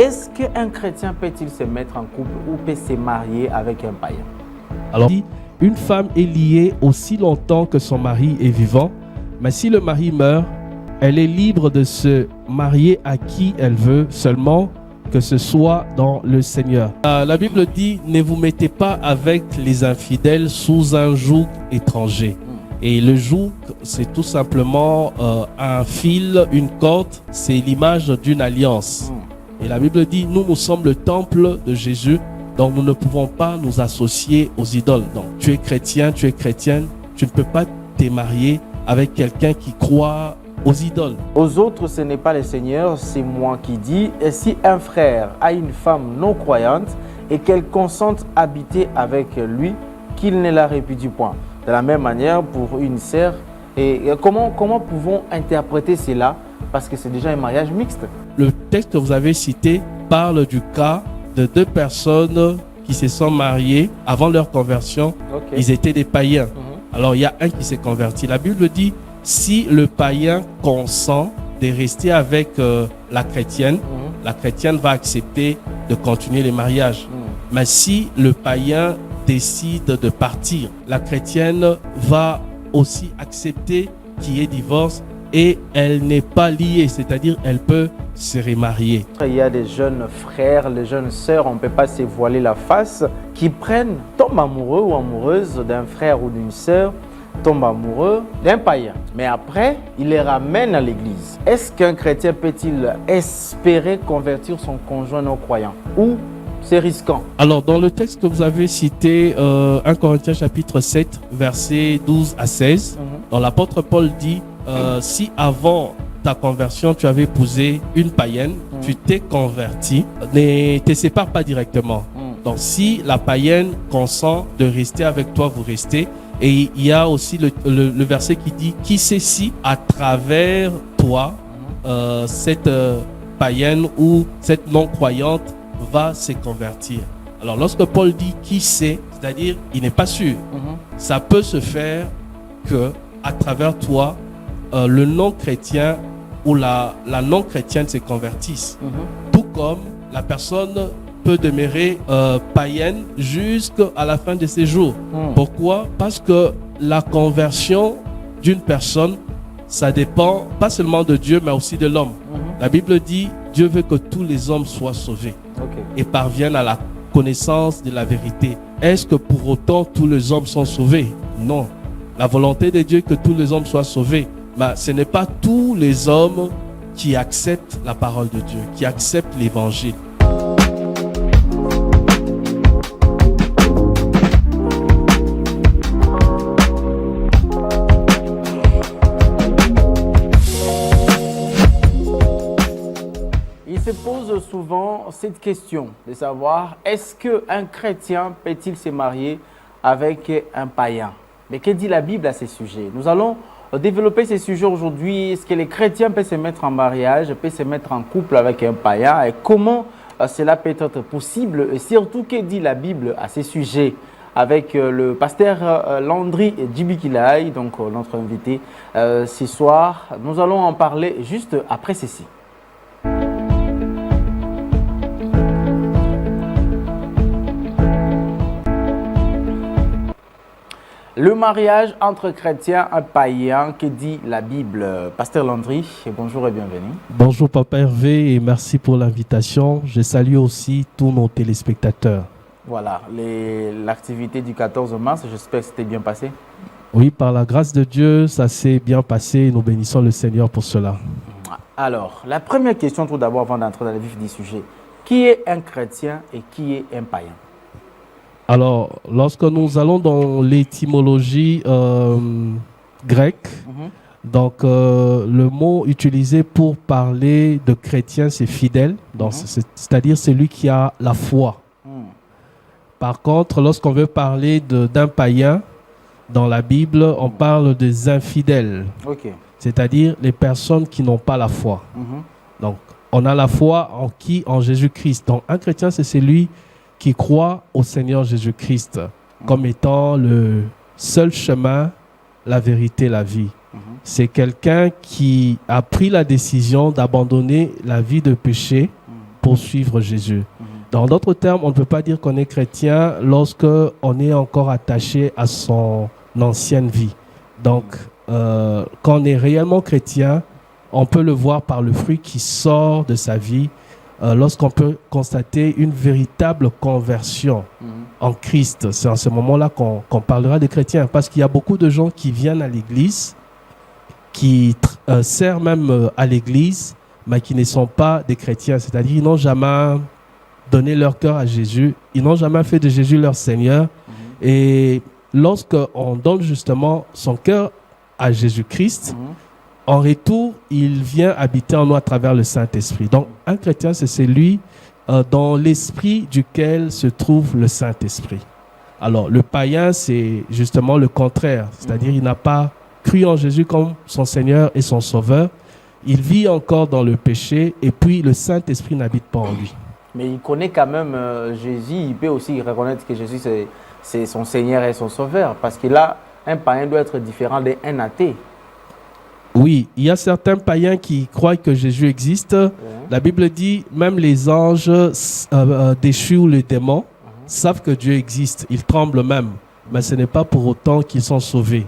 Est-ce qu'un chrétien peut-il se mettre en couple ou peut se marier avec un païen? Alors, une femme est liée aussi longtemps que son mari est vivant, mais si le mari meurt, elle est libre de se marier à qui elle veut, seulement que ce soit dans le Seigneur. La Bible dit, ne vous mettez pas avec les infidèles sous un joug étranger. Et le joug, c'est tout simplement un fil, une corde, c'est l'image d'une alliance. Et la Bible dit, nous sommes le temple de Jésus, donc nous ne pouvons pas nous associer aux idoles. Donc tu es chrétien, tu es chrétienne, tu ne peux pas te marier avec quelqu'un qui croit aux idoles. Aux autres, ce n'est pas le Seigneur, c'est moi qui dis. Et si un frère a une femme non croyante et qu'elle consente habiter avec lui, qu'il ne la répudie point. De la même manière pour une sœur. Et comment pouvons interpréter cela? Parce que c'est déjà un mariage mixte. Le texte que vous avez cité parle du cas de deux personnes qui se sont mariées avant leur conversion. Okay. Ils étaient des païens. Alors il y a un qui s'est converti. La Bible dit, si le païen consent de rester avec la chrétienne va accepter de continuer les mariages. Mais si le païen décide de partir, la chrétienne va aussi accepter qu'il y ait divorce et elle n'est pas liée, c'est-à-dire elle peut se remarier. Il y a des jeunes frères, les jeunes sœurs, on ne peut pas se voiler la face, qui tombent amoureux ou amoureuses d'un frère ou d'une sœur, tombent amoureux d'un païen. Mais après, il les ramène à l'église. Est-ce qu'un chrétien peut-il espérer convertir son conjoint non croyant? Ou c'est risquant? Alors, dans le texte que vous avez cité, 1 Corinthiens chapitre 7, versets 12 à 16, dans l'apôtre Paul dit, si avant ta conversion, tu avais épousé une païenne, tu t'es converti, ne te sépare pas directement. Donc, si la païenne consent de rester avec toi, vous restez. Et il y a aussi le verset qui dit, qui sait si à travers toi, cette païenne ou cette non-croyante va se convertir. Alors, lorsque Paul dit qui sait, c'est-à-dire il n'est pas sûr. Ça peut se faire que à travers toi, le non-chrétien ou la non-chrétienne se convertisse. Tout comme la personne peut demeurer païenne jusqu'à la fin de ses jours. Pourquoi? Parce que la conversion d'une personne, ça dépend pas seulement de Dieu, mais aussi de l'homme. La Bible dit, Dieu veut que tous les hommes soient sauvés et parviennent à la connaissance de la vérité. Est-ce que pour autant tous les hommes sont sauvés? Non. La volonté de Dieu est que tous les hommes soient sauvés. Mais ce n'est pas tous les hommes qui acceptent la parole de Dieu, qui acceptent l'évangile. Il se pose souvent cette question de savoir, est-ce qu'un chrétien peut-il se marier avec un païen? Mais que dit la Bible à ce sujet? Nous allons développer ces sujets aujourd'hui. Est-ce que les chrétiens peuvent se mettre en mariage, peuvent se mettre en couple avec un païen? Et comment cela peut être possible? Et surtout, que dit la Bible à ces sujets? Avec le pasteur Landry Djibikilai, donc notre invité ce soir. Nous allons en parler juste après ceci. Le mariage entre chrétiens et païens, que dit la Bible? Pasteur Landry, bonjour et bienvenue. Bonjour Papa Hervé et merci pour l'invitation. Je salue aussi tous nos téléspectateurs. Voilà, l'activité du 14 mars, j'espère que c'était bien passé. Oui, par la grâce de Dieu, ça s'est bien passé et nous bénissons le Seigneur pour cela. Alors, la première question tout d'abord avant d'entrer dans le vif du sujet. Qui est un chrétien et qui est un païen? Alors, lorsque nous allons dans l'étymologie grecque, donc le mot utilisé pour parler de chrétien, c'est fidèle, c'est-à-dire celui qui a la foi. Par contre, lorsqu'on veut parler d'un païen, dans la Bible, on parle des infidèles, c'est-à-dire les personnes qui n'ont pas la foi. Donc, on a la foi en qui? En Jésus-Christ. Donc, un chrétien, c'est celui qui croit au Seigneur Jésus-Christ comme étant le seul chemin, la vérité, la vie. C'est quelqu'un qui a pris la décision d'abandonner la vie de péché pour suivre Jésus. Dans d'autres termes, on ne peut pas dire qu'on est chrétien lorsque on est encore attaché à son ancienne vie. Donc, quand on est réellement chrétien, on peut le voir par le fruit qui sort de sa vie, lorsqu'on peut constater une véritable conversion en Christ. C'est en ce moment-là qu'on parlera de chrétiens, parce qu'il y a beaucoup de gens qui viennent à l'église, qui servent même à l'église, mais qui ne sont pas des chrétiens. C'est-à-dire qu'ils n'ont jamais donné leur cœur à Jésus, ils n'ont jamais fait de Jésus leur Seigneur. Et lorsqu'on donne justement son cœur à Jésus-Christ, en retour, il vient habiter en nous à travers le Saint-Esprit. Donc, un chrétien, c'est celui dans l'esprit duquel se trouve le Saint-Esprit. Alors, le païen, c'est justement le contraire. C'est-à-dire, il n'a pas cru en Jésus comme son Seigneur et son Sauveur. Il vit encore dans le péché et puis le Saint-Esprit n'habite pas en lui. Mais il connaît quand même Jésus. Il peut aussi reconnaître que Jésus, c'est son Seigneur et son Sauveur. Parce que là, un païen doit être différent d'un athée. Oui, il y a certains païens qui croient que Jésus existe. La Bible dit, même les anges déchus ou les démons savent que Dieu existe. Ils tremblent même. Mais ce n'est pas pour autant qu'ils sont sauvés.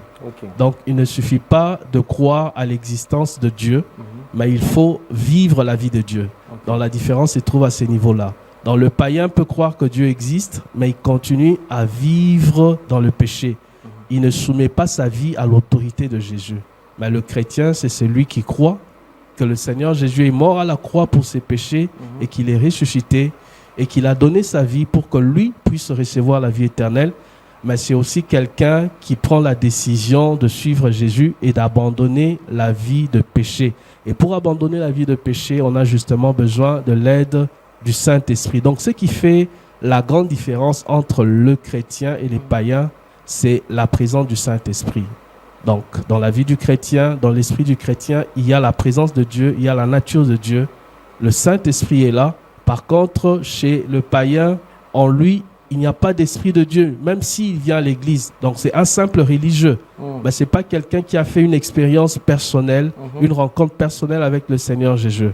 Donc, il ne suffit pas de croire à l'existence de Dieu, mais il faut vivre la vie de Dieu. Donc, la différence se trouve à ce niveau-là. Donc, le païen peut croire que Dieu existe, mais il continue à vivre dans le péché. Il ne soumet pas sa vie à l'autorité de Jésus. Mais le chrétien, c'est celui qui croit que le Seigneur Jésus est mort à la croix pour ses péchés et qu'il est ressuscité et qu'il a donné sa vie pour que lui puisse recevoir la vie éternelle. Mais c'est aussi quelqu'un qui prend la décision de suivre Jésus et d'abandonner la vie de péché. Et pour abandonner la vie de péché, on a justement besoin de l'aide du Saint-Esprit. Donc, ce qui fait la grande différence entre le chrétien et les païens, c'est la présence du Saint-Esprit. Donc, dans la vie du chrétien, dans l'esprit du chrétien, il y a la présence de Dieu, il y a la nature de Dieu. Le Saint-Esprit est là. Par contre, chez le païen, en lui, il n'y a pas d'esprit de Dieu, même s'il vient à l'église. Donc, c'est un simple religieux. Mais ce n'est pas quelqu'un qui a fait une expérience personnelle, une rencontre personnelle avec le Seigneur Jésus.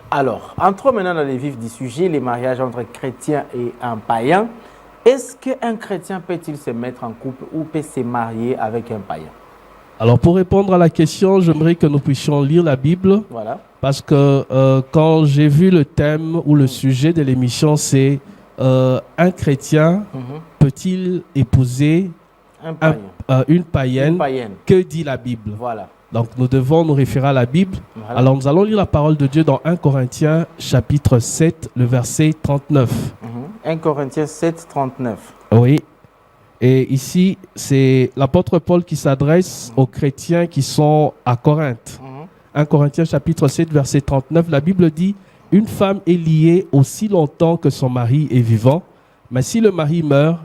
Alors, entrons maintenant dans les vifs du sujet, les mariages entre chrétiens et un païen. Est-ce qu'un chrétien peut-il se mettre en couple ou peut se marier avec un païen? Alors, pour répondre à la question, j'aimerais que nous puissions lire la Bible. Voilà. Parce que quand j'ai vu le thème ou le sujet de l'émission, c'est un chrétien peut-il épouser une païenne? Que dit la Bible? Voilà. Donc, nous devons nous référer à la Bible. Voilà. Alors, nous allons lire la parole de Dieu dans 1 Corinthiens chapitre 7, le verset 39. 1 Corinthiens 7, 39. Oui. Et ici, c'est l'apôtre Paul qui s'adresse aux chrétiens qui sont à Corinthe. 1 Corinthiens chapitre 7, verset 39. La Bible dit, « Une femme est liée aussi longtemps que son mari est vivant, mais si le mari meurt,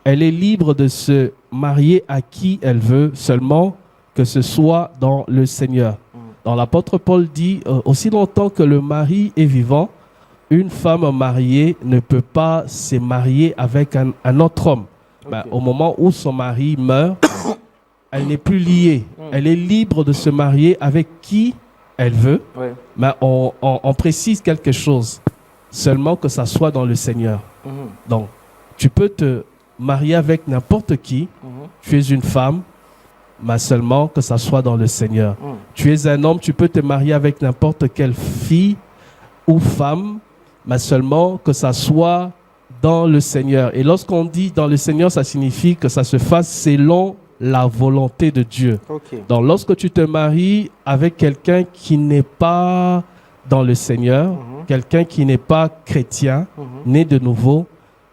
elle est libre de se marier à qui elle veut, seulement que ce soit dans le Seigneur. » Donc l'apôtre Paul dit, aussi longtemps que le mari est vivant, une femme mariée ne peut pas se marier avec un autre homme. Ben, au moment où son mari meurt, elle n'est plus liée. Elle est libre de se marier avec qui elle veut. Mais on précise quelque chose. Seulement que ça soit dans le Seigneur. Donc, tu peux te marier avec n'importe qui. Tu es une femme, mais seulement que ça soit dans le Seigneur. Tu es un homme, tu peux te marier avec n'importe quelle fille ou femme, mais seulement que ça soit dans le Seigneur. Et lorsqu'on dit dans le Seigneur, ça signifie que ça se fasse selon la volonté de Dieu. Donc, lorsque tu te maries avec quelqu'un qui n'est pas dans le Seigneur, quelqu'un qui n'est pas chrétien, né de nouveau,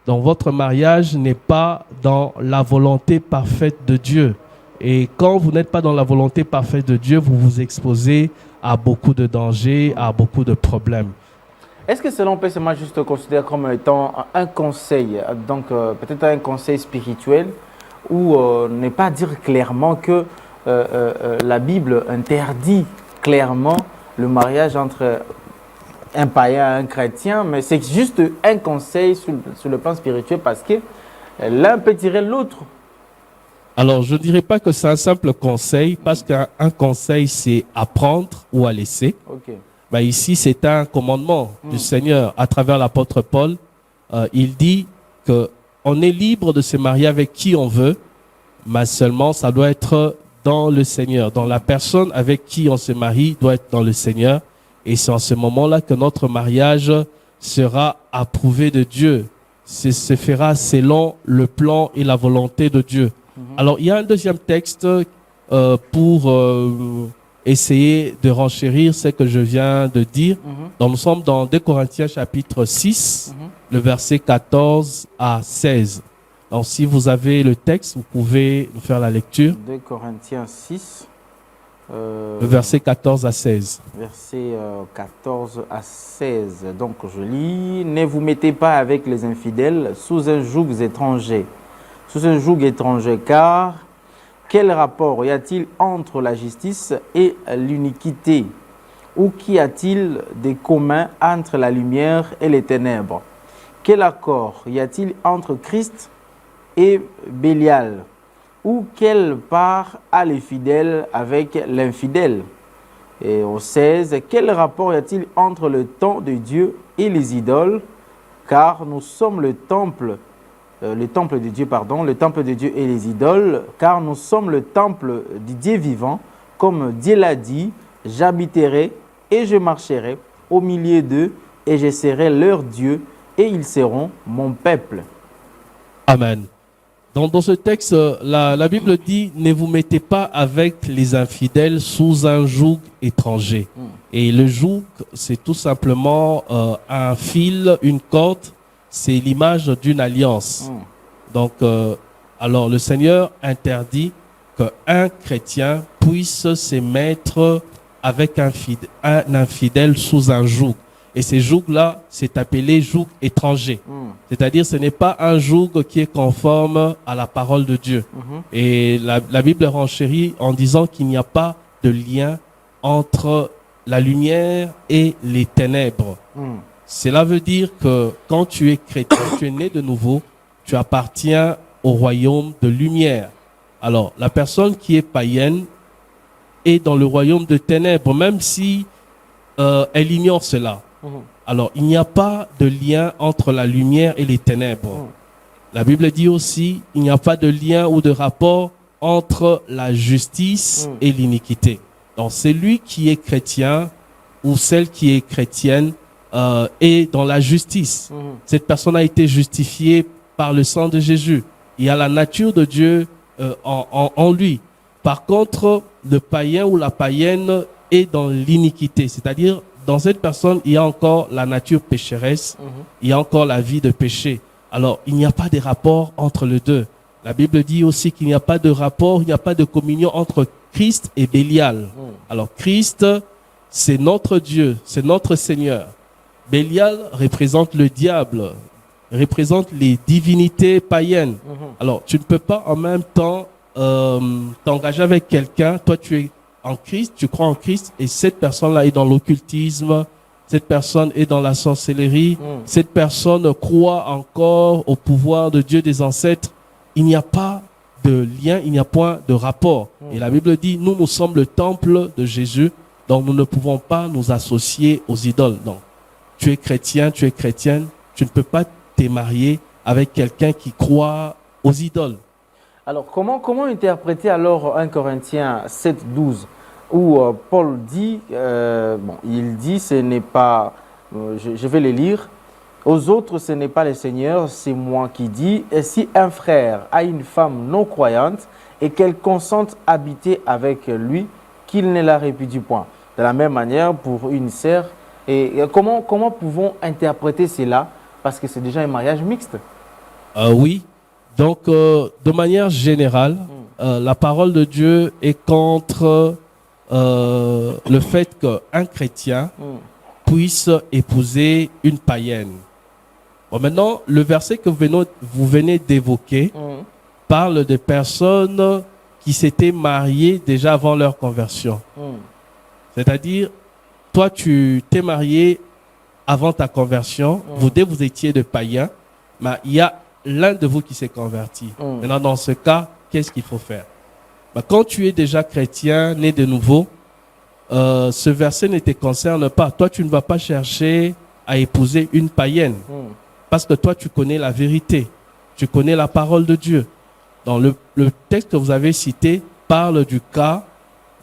donc votre mariage n'est pas dans la volonté parfaite de Dieu. Et quand vous n'êtes pas dans la volonté parfaite de Dieu, vous vous exposez à beaucoup de dangers, à beaucoup de problèmes. Est-ce que cela on peut seulement juste considérer comme étant un conseil, donc peut-être un conseil spirituel, ou ne pas dire clairement que la Bible interdit clairement le mariage entre un païen et un chrétien, mais c'est juste un conseil sur le plan spirituel parce que l'un peut tirer l'autre. Alors, je ne dirais pas que c'est un simple conseil, parce qu'un conseil, c'est à prendre ou à laisser. Ici, c'est un commandement du Seigneur à travers l'apôtre Paul. Il dit qu'on est libre de se marier avec qui on veut, mais seulement ça doit être dans le Seigneur. Donc la personne avec qui on se marie doit être dans le Seigneur. Et c'est en ce moment-là que notre mariage sera approuvé de Dieu. Se fera selon le plan et la volonté de Dieu. Alors, il y a un deuxième texte pour essayer de renchérir ce que je viens de dire. Donc, nous sommes dans 2 Corinthiens chapitre 6, le verset 14 à 16. Donc, si vous avez le texte, vous pouvez nous faire la lecture. 2 Corinthiens 6. Le verset 14 à 16. Verset 14 à 16. Donc, je lis. Ne vous mettez pas avec les infidèles sous un joug étranger. Sous un joug étranger, car quel rapport y a-t-il entre la justice et l'iniquité? Ou qu'y a-t-il de commun entre la lumière et les ténèbres? Quel accord y a-t-il entre Christ et Bélial? Ou quelle part a les fidèles avec l'infidèle? Et au 16, quel rapport y a-t-il entre le temps de Dieu et les idoles? Car nous sommes le temple de Dieu, le temple de Dieu et les idoles, car nous sommes le temple du Dieu vivant, comme Dieu l'a dit, j'habiterai et je marcherai au milieu d'eux, et je serai leur Dieu, et ils seront mon peuple. Amen. Donc, dans ce texte, la Bible dit « Ne vous mettez pas avec les infidèles sous un joug étranger ». Et le joug, c'est tout simplement un fil, une corde, c'est l'image d'une alliance. Donc, alors le Seigneur interdit qu'un chrétien puisse se mettre avec un infidèle sous un joug. Et ces jougs-là, c'est appelé joug étranger. C'est-à-dire, ce n'est pas un joug qui est conforme à la parole de Dieu. Et la Bible renchérit en disant qu'il n'y a pas de lien entre la lumière et les ténèbres. Cela veut dire que quand tu es chrétien, tu es né de nouveau, tu appartiens au royaume de lumière. Alors, la personne qui est païenne est dans le royaume de ténèbres, même si elle ignore cela. Alors, il n'y a pas de lien entre la lumière et les ténèbres. La Bible dit aussi, il n'y a pas de lien ou de rapport entre la justice et l'iniquité. Donc, celui qui est chrétien ou celle qui est chrétienne est dans la justice. Cette personne a été justifiée par le sang de Jésus. Il y a la nature de Dieu en lui. Par contre, le païen ou la païenne est dans l'iniquité, c'est-à-dire dans cette personne, il y a encore la nature pécheresse, il y a encore la vie de péché. Alors, il n'y a pas de rapport entre les deux. La Bible dit aussi qu'il n'y a pas de rapport, il n'y a pas de communion entre Christ et Bélial. Alors, Christ, c'est notre Dieu, c'est notre Seigneur. Bélial représente le diable, représente les divinités païennes. Alors, tu ne peux pas en même temps t'engager avec quelqu'un, toi tu es en Christ, tu crois en Christ, et cette personne-là est dans l'occultisme, cette personne est dans la sorcellerie, cette personne croit encore au pouvoir de Dieu des ancêtres. Il n'y a pas de lien, il n'y a point de rapport. Et la Bible dit, nous sommes le temple de Jésus, donc nous ne pouvons pas nous associer aux idoles. Donc, tu es chrétien, tu es chrétienne, tu ne peux pas te marier avec quelqu'un qui croit aux idoles. Alors, comment interpréter alors 1 Corinthiens 7, 12, où Paul dit, il dit, ce n'est pas, je vais les lire, aux autres, ce n'est pas le Seigneur, c'est moi qui dis, et si un frère a une femme non croyante et qu'elle consente habiter avec lui, qu'il ne la répudie point. De la même manière, pour une sœur, et comment pouvons interpréter cela? Parce que c'est déjà un mariage mixte. Oui. Donc, de manière générale, la parole de Dieu est contre le fait qu'un chrétien puisse épouser une païenne. Bon, maintenant, le verset que vous venez d'évoquer parle de personnes qui s'étaient mariées déjà avant leur conversion. C'est-à-dire, toi, tu t'es marié avant ta conversion, vous étiez de païens, mais il y a l'un de vous qui s'est converti. Maintenant, dans ce cas, qu'est-ce qu'il faut faire? Quand tu es déjà chrétien, né de nouveau, ce verset ne te concerne pas. Toi, tu ne vas pas chercher à épouser une païenne. Parce que toi, tu connais la vérité. Tu connais la parole de Dieu. Dans le texte que vous avez cité parle du cas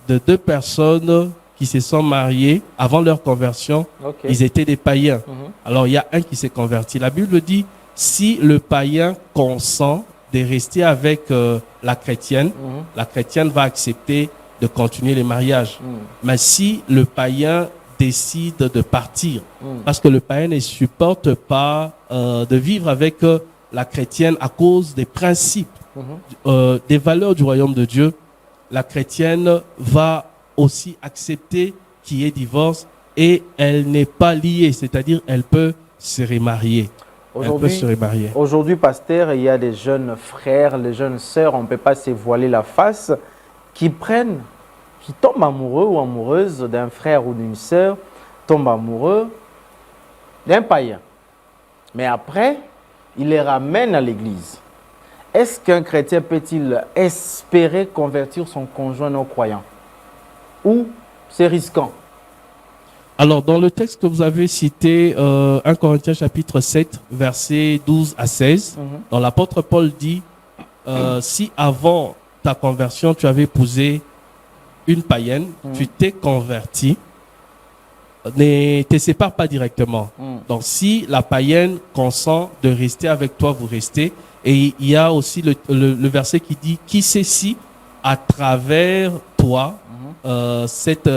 de deux personnes qui se sont mariées avant leur conversion. Okay. Ils étaient des païens. Alors, il y a un qui s'est converti. La Bible dit, si le païen consent de rester avec la chrétienne va accepter de continuer les mariages. Mais si le païen décide de partir, parce que le païen ne supporte pas de vivre avec la chrétienne à cause des principes, des valeurs du royaume de Dieu, la chrétienne va aussi accepter qu'il y ait divorce et elle n'est pas liée, c'est-à-dire elle peut se remarier. Aujourd'hui, pasteur, il y a des jeunes frères, les jeunes sœurs, on ne peut pas se voiler la face, qui tombent amoureux ou amoureuses d'un frère ou d'une sœur, tombent amoureux d'un païen. Mais après, il les ramène à l'église. Est-ce qu'un chrétien peut-il espérer convertir son conjoint non croyant? Ou c'est risquant? Alors, dans le texte que vous avez cité, 1 Corinthiens chapitre 7, versets 12 à 16, dans l'apôtre Paul dit, si avant ta conversion, tu avais épousé une païenne, tu t'es converti, ne te sépare pas directement. Donc, si la païenne consent de rester avec toi, vous restez. Et il y a aussi le verset qui dit, qui sait si à travers toi, cette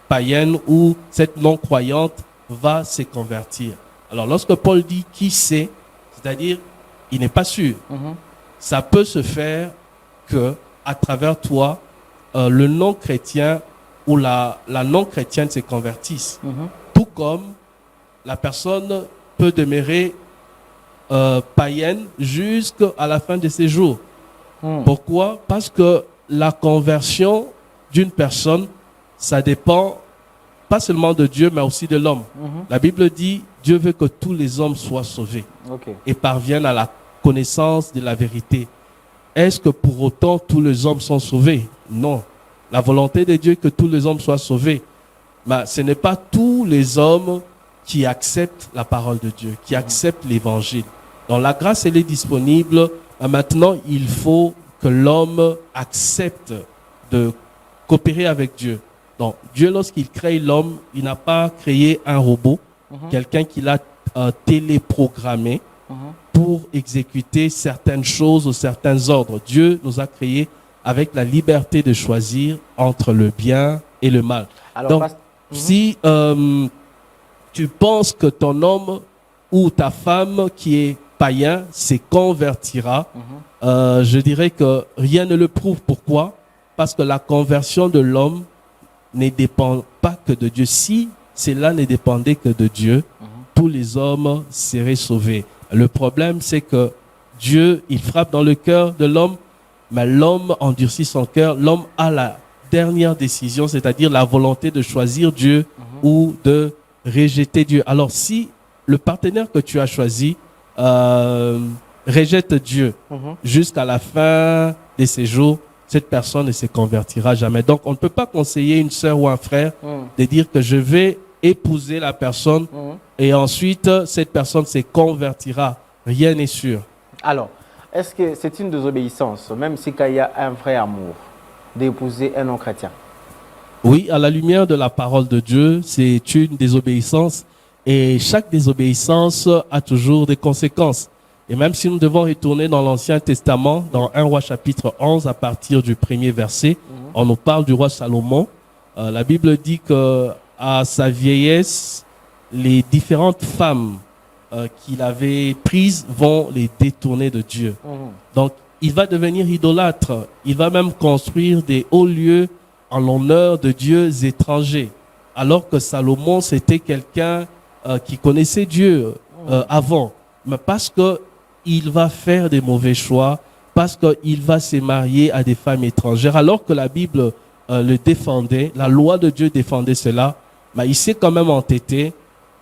païenne ou cette non-croyante va se convertir. Alors, lorsque Paul dit qui sait, c'est-à-dire, il n'est pas sûr. Ça peut se faire que à travers toi, le non-chrétien ou la non-chrétienne se convertisse. Tout comme la personne peut demeurer païenne jusqu'à la fin de ses jours. Pourquoi? Parce que la conversion d'une personne, ça dépend pas seulement de Dieu, mais aussi de l'homme. La Bible dit, Dieu veut que tous les hommes soient sauvés et parviennent à la connaissance de la vérité. Est-ce que pour autant tous les hommes sont sauvés? Non. La volonté de Dieu est que tous les hommes soient sauvés. Mais ce n'est pas tous les hommes qui acceptent la parole de Dieu, qui acceptent l'évangile. Donc la grâce, elle est disponible. Maintenant, il faut que l'homme accepte de coopérer avec Dieu. Donc Dieu, lorsqu'il crée l'homme, il n'a pas créé un robot, quelqu'un qui l'a téléprogrammé pour exécuter certaines choses ou certains ordres. Dieu nous a créés avec la liberté de choisir entre le bien et le mal. Alors, donc, si tu penses que ton homme ou ta femme qui est païen se convertira, je dirais que rien ne le prouve. Pourquoi? Parce que la conversion de l'homme ne dépend pas que de Dieu. Si cela ne dépendait que de Dieu, tous les hommes seraient sauvés. Le problème, c'est que Dieu, il frappe dans le cœur de l'homme, mais l'homme endurcit son cœur. L'homme a la dernière décision, c'est-à-dire la volonté de choisir Dieu ou de rejeter Dieu. Alors, si le partenaire que tu as choisi rejette Dieu jusqu'à la fin de ses jours, cette personne ne se convertira jamais. Donc, on ne peut pas conseiller une sœur ou un frère de dire que je vais épouser la personne et ensuite, cette personne se convertira. Rien n'est sûr. Alors, est-ce que c'est une désobéissance, même si il y a un vrai amour, d'épouser un non-chrétien? Oui, à la lumière de la parole de Dieu, c'est une désobéissance. Et chaque désobéissance a toujours des conséquences. Et même si nous devons retourner dans l'Ancien Testament, dans 1 Roi chapitre 11, à partir du premier verset, on nous parle du roi Salomon. La Bible dit que à sa vieillesse, les différentes femmes qu'il avait prises vont les détourner de Dieu. Donc, il va devenir idolâtre. Il va même construire des hauts lieux en l'honneur de dieux étrangers. Alors que Salomon, c'était quelqu'un qui connaissait Dieu avant. Mais parce qu'il va faire des mauvais choix, parce qu'il va se marier à des femmes étrangères, alors que la Bible le défendait, la loi de Dieu défendait cela, mais il s'est quand même entêté.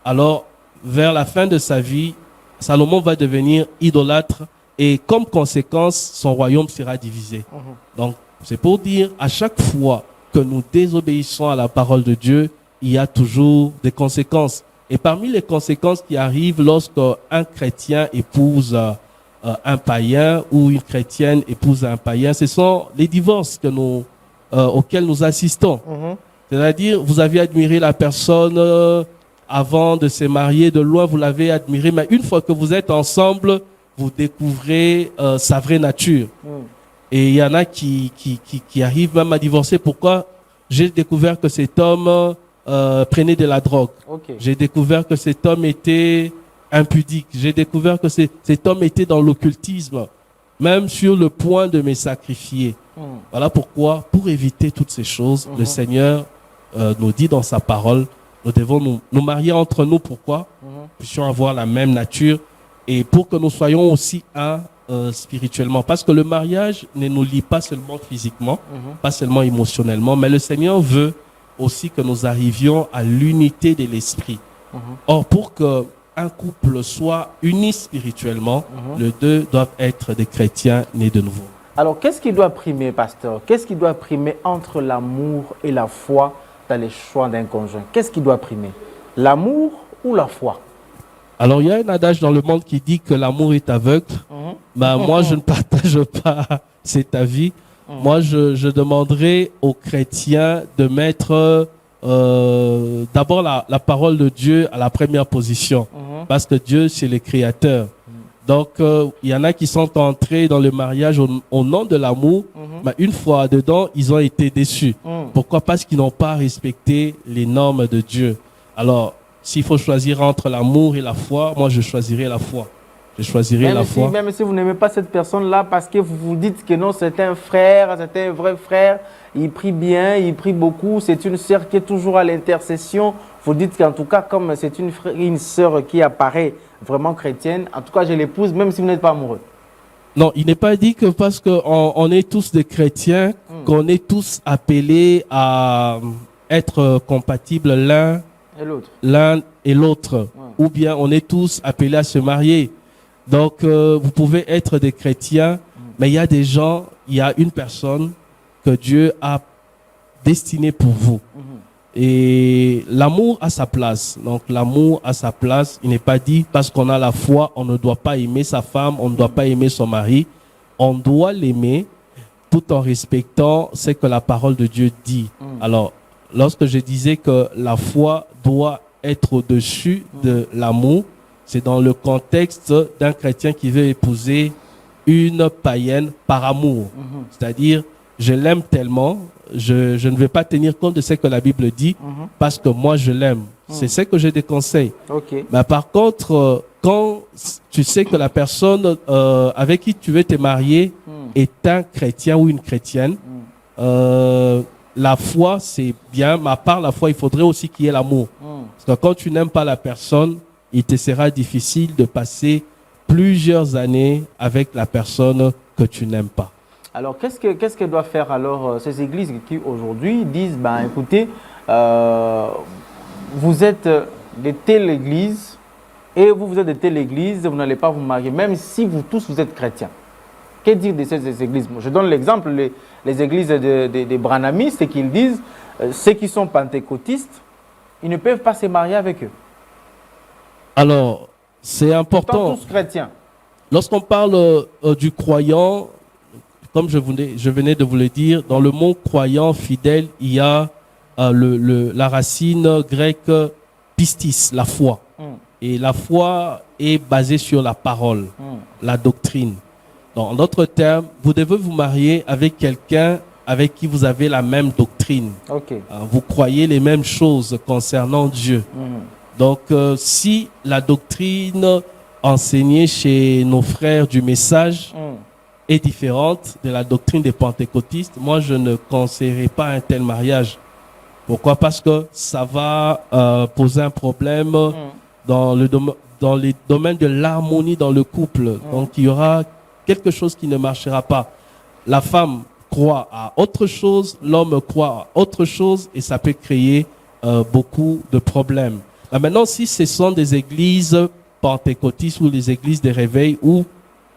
Alors, vers la fin de sa vie, Salomon va devenir idolâtre et comme conséquence, son royaume sera divisé. Donc, c'est pour dire, à chaque fois que nous désobéissons à la parole de Dieu, il y a toujours des conséquences. Et parmi les conséquences qui arrivent lorsqu'un chrétien épouse un païen ou une chrétienne épouse un païen, ce sont les divorces auxquels nous assistons. C'est-à-dire, vous avez admiré la personne avant de se marier, de loin, vous l'avez admiré, mais une fois que vous êtes ensemble, vous découvrez sa vraie nature. Et il y en a qui arrivent même à divorcer. Pourquoi? J'ai découvert que cet homme prenait de la drogue. J'ai découvert que cet homme était impudique. J'ai découvert que cet homme était dans l'occultisme, même sur le point de me sacrifier. Voilà pourquoi, pour éviter toutes ces choses, le Seigneur nous dit dans sa parole, nous devons nous marier entre nous. Pourquoi? Puissions avoir la même nature et pour que nous soyons aussi un spirituellement. Parce que le mariage ne nous lie pas seulement physiquement, pas seulement émotionnellement, mais le Seigneur veut aussi que nous arrivions à l'unité de l'esprit. Or, pour qu'un couple soit uni spirituellement, les deux doivent être des chrétiens nés de nouveau. Alors, qu'est-ce qui doit primer, pasteur? Qu'est-ce qui doit primer entre l'amour et la foi dans les choix d'un conjoint? Qu'est-ce qui doit primer? L'amour ou la foi? Alors, il y a un adage dans le monde qui dit que l'amour est aveugle. Moi, je ne partage pas cet avis. Moi, je demanderais aux chrétiens de mettre d'abord la parole de Dieu à la première position. Parce que Dieu, c'est le créateur. Donc, il y en a qui sont entrés dans le mariage au nom de l'amour, mais une fois dedans, ils ont été déçus. Pourquoi? Parce qu'ils n'ont pas respecté les normes de Dieu. Alors, s'il faut choisir entre l'amour et la foi, moi, je choisirai la foi. Je choisirai la foi. Même si vous n'aimez pas cette personne-là, parce que vous vous dites que non, c'est un frère, c'est un vrai frère, il prie bien, il prie beaucoup, c'est une sœur qui est toujours à l'intercession. Vous dites qu'en tout cas, comme c'est une sœur qui apparaît vraiment chrétienne, en tout cas, je l'épouse, même si vous n'êtes pas amoureux. Non, il n'est pas dit que parce qu'on est tous des chrétiens, qu'on est tous appelés à être compatibles l'un et l'autre. Ou bien on est tous appelés à se marier. Donc, vous pouvez être des chrétiens, mais il y a des gens, il y a une personne que Dieu a destinée pour vous. Et l'amour a sa place. Donc, l'amour a sa place. Il n'est pas dit parce qu'on a la foi, on ne doit pas aimer sa femme, on ne doit pas aimer son mari. On doit l'aimer tout en respectant ce que la parole de Dieu dit. Alors, lorsque je disais que la foi doit être au-dessus de l'amour, c'est dans le contexte d'un chrétien qui veut épouser une païenne par amour. C'est-à-dire, je l'aime tellement, je ne vais pas tenir compte de ce que la Bible dit parce que moi je l'aime. C'est ce que je déconseille. Mais par contre, quand tu sais que la personne avec qui tu veux te marier est un chrétien ou une chrétienne, la foi c'est bien, mais à part la foi, il faudrait aussi qu'il y ait l'amour. Parce que quand tu n'aimes pas la personne, il te sera difficile de passer plusieurs années avec la personne que tu n'aimes pas. Alors, qu'est-ce que doivent faire alors ces églises qui aujourd'hui disent, écoutez, vous êtes de telle église et vous êtes de telle église, vous n'allez pas vous marier, même si vous tous vous êtes chrétiens. Que dire de ces églises? Je donne l'exemple, les églises des branhamistes qu'ils disent, ceux qui sont pentecôtistes, ils ne peuvent pas se marier avec eux. Alors, c'est important. Tous chrétiens. Lorsqu'on parle du croyant, comme je venais de vous le dire, dans le mot croyant, fidèle, il y a la racine grecque pistis, la foi. Et la foi est basée sur la parole, la doctrine. Donc, en d'autres termes, vous devez vous marier avec quelqu'un avec qui vous avez la même doctrine. Vous croyez les mêmes choses concernant Dieu. Donc, si la doctrine enseignée chez nos frères du message est différente de la doctrine des pentecôtistes, moi, je ne conseillerais pas un tel mariage. Pourquoi? Parce que ça va poser un problème dans les domaines de l'harmonie dans le couple. Donc, il y aura quelque chose qui ne marchera pas. La femme croit à autre chose, l'homme croit à autre chose, et ça peut créer beaucoup de problèmes. Maintenant, si ce sont des églises pentecôtistes ou les églises des réveils où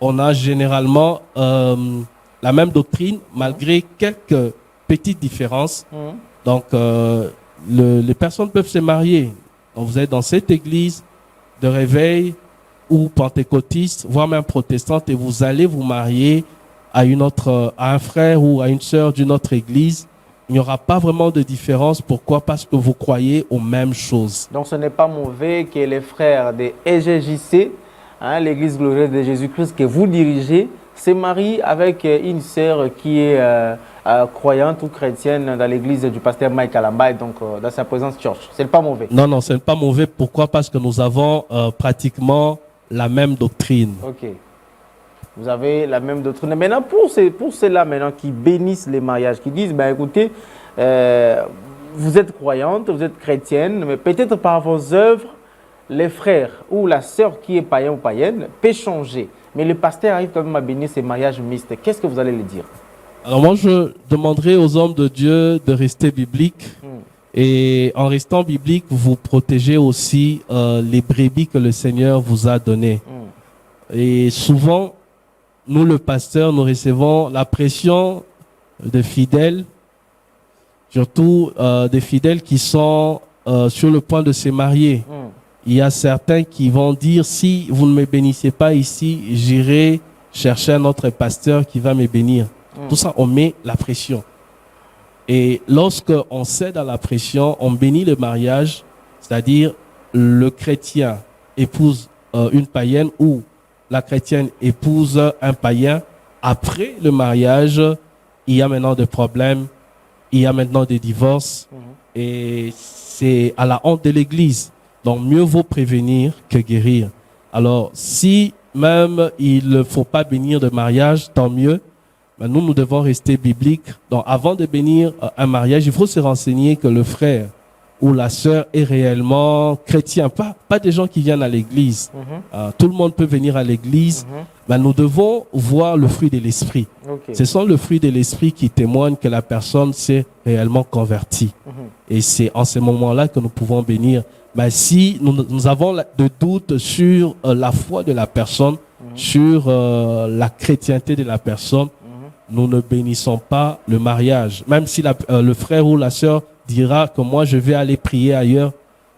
on a généralement la même doctrine, malgré quelques petite différence. Donc, les personnes peuvent se marier. Donc, vous êtes dans cette église de réveil ou pentecôtiste, voire même protestante, et vous allez vous marier à un frère ou à une sœur d'une autre église. Il n'y aura pas vraiment de différence. Pourquoi? Parce que vous croyez aux mêmes choses. Donc, ce n'est pas mauvais que les frères de EGJC, l'église glorieuse de Jésus-Christ que vous dirigez, se marient avec une sœur qui est croyante ou chrétienne dans l'église du pasteur Mike Alamba, donc dans sa présence church. Ce n'est pas mauvais. Non, non, ce n'est pas mauvais. Pourquoi? Parce que nous avons pratiquement la même doctrine. Ok. Vous avez la même doctrine. Maintenant, pour ceux-là maintenant qui bénissent les mariages, qui disent, ben écoutez, vous êtes croyante, vous êtes chrétienne, mais peut-être par vos œuvres, les frères ou la sœur qui est païen ou païenne peut changer. Mais le pasteur arrive quand même à bénir ces mariages mixtes. Qu'est-ce que vous allez lui dire? Alors moi, je demanderai aux hommes de Dieu de rester bibliques. Et en restant biblique, vous protégez aussi les brebis que le Seigneur vous a données. Et souvent, nous, le pasteur, nous recevons la pression de fidèles, surtout des fidèles qui sont sur le point de se marier. Il y a certains qui vont dire, si vous ne me bénissez pas ici, j'irai chercher un autre pasteur qui va me bénir. Tout ça, on met la pression. Et lorsque on cède à la pression, on bénit le mariage, c'est-à-dire le chrétien épouse une païenne ou la chrétienne épouse un païen. Après le mariage, il y a maintenant des problèmes, il y a maintenant des divorces et c'est à la honte de l'Église. Donc mieux vaut prévenir que guérir. Alors si même il ne faut pas bénir de mariage, tant mieux. Mais nous devons rester bibliques. Donc avant de bénir un mariage, il faut se renseigner que le frère ou la sœur est réellement chrétien, pas des gens qui viennent à l'église. Tout le monde peut venir à l'église, mais nous devons voir le fruit de l'esprit. Ce sont le fruit de l'esprit qui témoigne que la personne s'est réellement convertie. Et c'est en ce moment-là que nous pouvons bénir. Mais si nous avons de doutes sur la foi de la personne, sur la chrétienté de la personne, nous ne bénissons pas le mariage. Même si le frère ou la sœur dira que moi je vais aller prier ailleurs,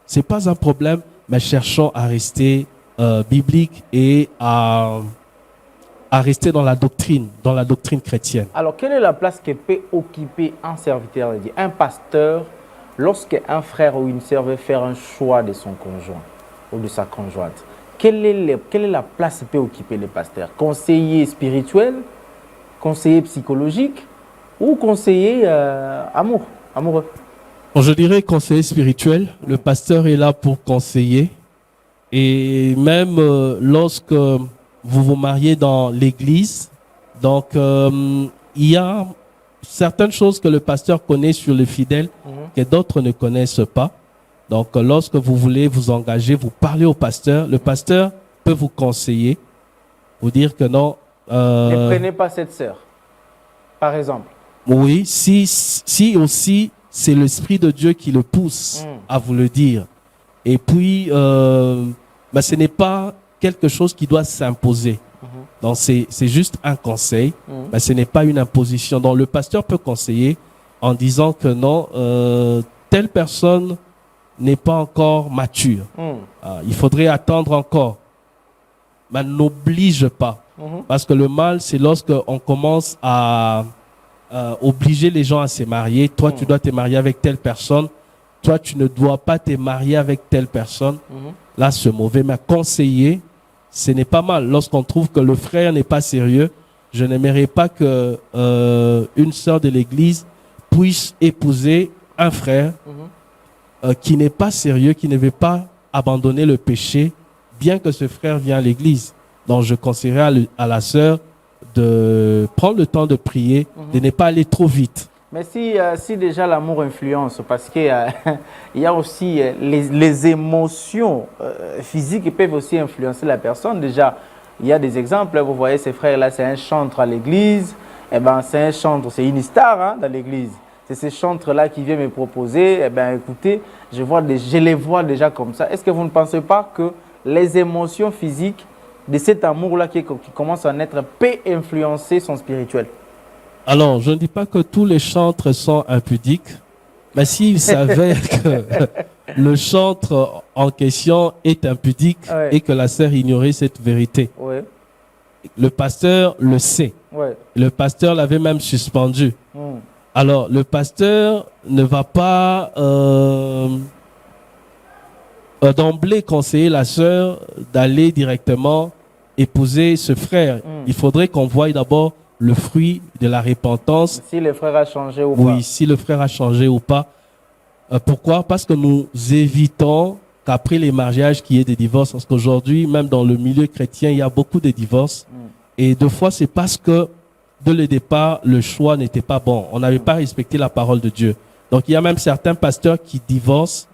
c'est pas un problème, mais cherchons à rester biblique et à rester dans la doctrine chrétienne. Alors, quelle est la place que peut occuper un serviteur de Dieu, un pasteur, lorsque un frère ou une sœur veut faire un choix de son conjoint ou de sa conjointe? Quelle est la place que peut occuper le pasteur? Conseiller spirituel, conseiller psychologique ou conseiller amoureux? Je dirais conseiller spirituel. Le pasteur est là pour conseiller. Et même lorsque vous vous mariez dans l'église, donc il y a certaines choses que le pasteur connaît sur les fidèles que d'autres ne connaissent pas. Donc lorsque vous voulez vous engager, vous parlez au pasteur. Le pasteur peut vous conseiller, vous dire que non. Ne prenez pas cette sœur, par exemple. Oui, si aussi c'est l'Esprit de Dieu qui le pousse à vous le dire. Et puis, ce n'est pas quelque chose qui doit s'imposer. Donc, c'est juste un conseil, mais ce n'est pas une imposition. Donc, le pasteur peut conseiller en disant que non, telle personne n'est pas encore mature. Il faudrait attendre encore. Mais n'oblige pas. Parce que le mal, c'est lorsque on commence à obliger les gens à se marier. Toi, tu dois te marier avec telle personne. Toi, tu ne dois pas te marier avec telle personne. Là, c'est mauvais. Mais conseiller, ce n'est pas mal. Lorsqu'on trouve que le frère n'est pas sérieux, je n'aimerais pas que une sœur de l'église puisse épouser un frère qui n'est pas sérieux, qui ne veut pas abandonner le péché, bien que ce frère vienne à l'église. Donc, je conseillerais à la sœur de prendre le temps de prier, de ne pas aller trop vite. Mais si déjà l'amour influence, parce qu'il y a aussi les émotions physiques qui peuvent aussi influencer la personne. Déjà, il y a des exemples, vous voyez ces frères-là, c'est un chantre à l'église, c'est un chantre, c'est une star dans l'église. C'est ces chantres-là qui viennent me proposer, écoutez, je les vois déjà comme ça. Est-ce que vous ne pensez pas que les émotions physiques de cet amour-là qui commence à naître peut influencer son spirituel? Alors, je ne dis pas que tous les chantres sont impudiques, mais s'il s'avère que le chantre en question est impudique Ouais. et que la sœur ignorait cette vérité, Oui. le pasteur le sait. Ouais. Le pasteur l'avait même suspendu. Hmm. Alors, le pasteur ne va pas d'emblée conseiller la sœur d'aller directement épouser ce frère. Il faudrait qu'on voie d'abord le fruit de la repentance. Si le frère a changé ou pas. Oui, si le frère a changé ou pas. Pourquoi? Parce que nous évitons qu'après les mariages, qu'il y ait des divorces. Parce qu'aujourd'hui, même dans le milieu chrétien, il y a beaucoup de divorces. Et deux fois, c'est parce que, dès le départ, le choix n'était pas bon. On n'avait pas respecté la parole de Dieu. Donc, il y a même certains pasteurs qui divorcent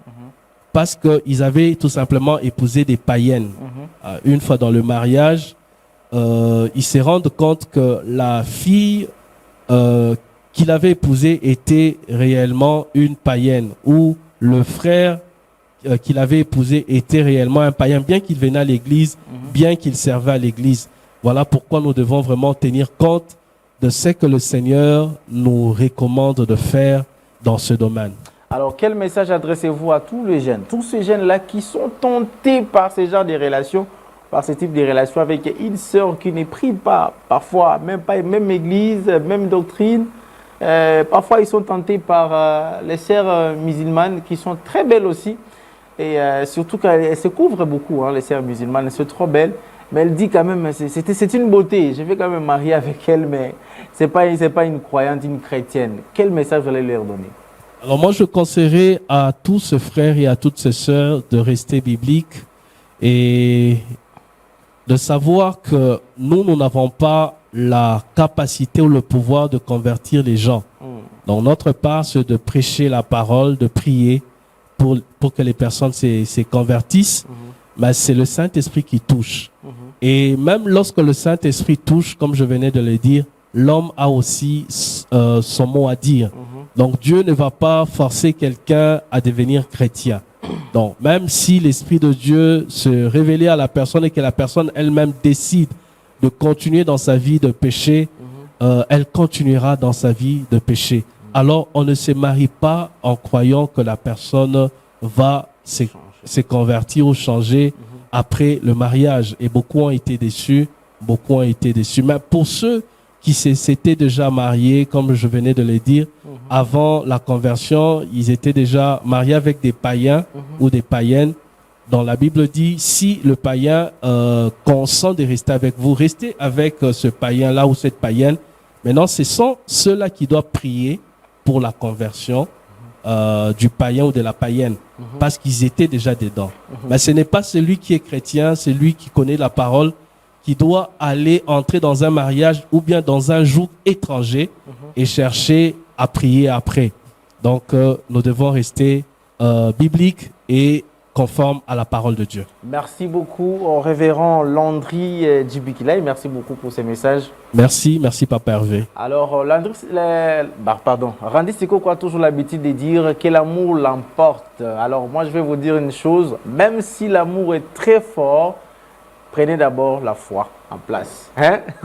parce qu'ils avaient tout simplement épousé des païennes. Une fois dans le mariage, ils se rendent compte que la fille qu'il avait épousée était réellement une païenne, ou le frère qu'il avait épousé était réellement un païen, bien qu'il venait à l'église, bien qu'il servait à l'église. Voilà pourquoi nous devons vraiment tenir compte de ce que le Seigneur nous recommande de faire dans ce domaine. Alors, quel message adressez-vous à tous les jeunes, tous ces jeunes-là qui sont tentés par ce genre de relations, par ce type de relations avec une sœur qui ne prie pas, parfois même église, même doctrine. Parfois, ils sont tentés par les sœurs musulmanes qui sont très belles aussi. Et surtout qu'elles se couvrent beaucoup, hein, les sœurs musulmanes, elles sont trop belles. Mais elle dit quand même, c'est une beauté. Je vais quand même marier avec elle, mais ce n'est pas une croyante, une chrétienne. Quel message vous allez leur donner? Alors moi, je conseillerais à tous ces frères et à toutes ces sœurs de rester bibliques et de savoir que nous n'avons pas la capacité ou le pouvoir de convertir les gens. Donc notre part, c'est de prêcher la parole, de prier pour que les personnes se convertissent. Mais c'est le Saint-Esprit qui touche. Et même lorsque le Saint-Esprit touche, comme je venais de le dire, l'homme a aussi son mot à dire. Donc Dieu ne va pas forcer quelqu'un à devenir chrétien. Donc même si l'Esprit de Dieu se révélait à la personne et que la personne elle-même décide de continuer dans sa vie de péché, elle continuera dans sa vie de péché. Alors on ne se marie pas en croyant que la personne va se convertir ou changer après le mariage. Et beaucoup ont été déçus, Mais pour ceux qui s'étaient déjà mariés, comme je venais de le dire, avant la conversion, ils étaient déjà mariés avec des païens ou des païennes. Dans la Bible dit, si le païen consent de rester avec vous, restez avec ce païen-là ou cette païenne. Maintenant, ce sont ceux-là qui doivent prier pour la conversion du païen ou de la païenne, parce qu'ils étaient déjà dedans. Mais ce n'est pas celui qui est chrétien, celui qui connaît la parole, qui doit aller entrer dans un mariage ou bien dans un joug étranger et chercher à prier après. Donc, nous devons rester bibliques et conformes à la parole de Dieu. Merci beaucoup au révérend Landry Djibikila et merci beaucoup pour ces messages. Merci Papa Hervé. Alors, Randy Seko a toujours l'habitude de dire que l'amour l'emporte. Alors, moi, je vais vous dire une chose, même si l'amour est très fort, prenez d'abord la foi en place.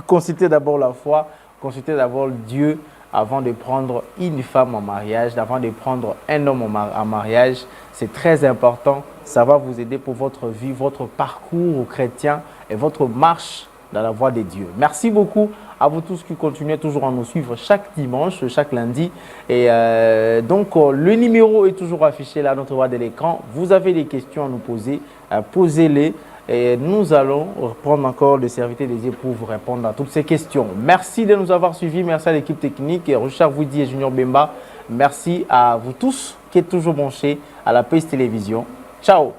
Consultez d'abord la foi, consultez d'abord Dieu avant de prendre une femme en mariage, avant de prendre un homme en mariage. C'est très important. Ça va vous aider pour votre vie, votre parcours chrétien et votre marche dans la voie de Dieu. Merci beaucoup à vous tous qui continuez toujours à nous suivre chaque dimanche, chaque lundi. Et donc, le numéro est toujours affiché là à notre bas de l'écran. Vous avez des questions à nous poser, posez-les. Et nous allons reprendre encore le serviteur des yeux pour vous répondre à toutes ces questions. Merci de nous avoir suivis. Merci à l'équipe technique, Richard Woody et Junior Bemba. Merci à vous tous qui êtes toujours branchés à la PS Télévision. Ciao!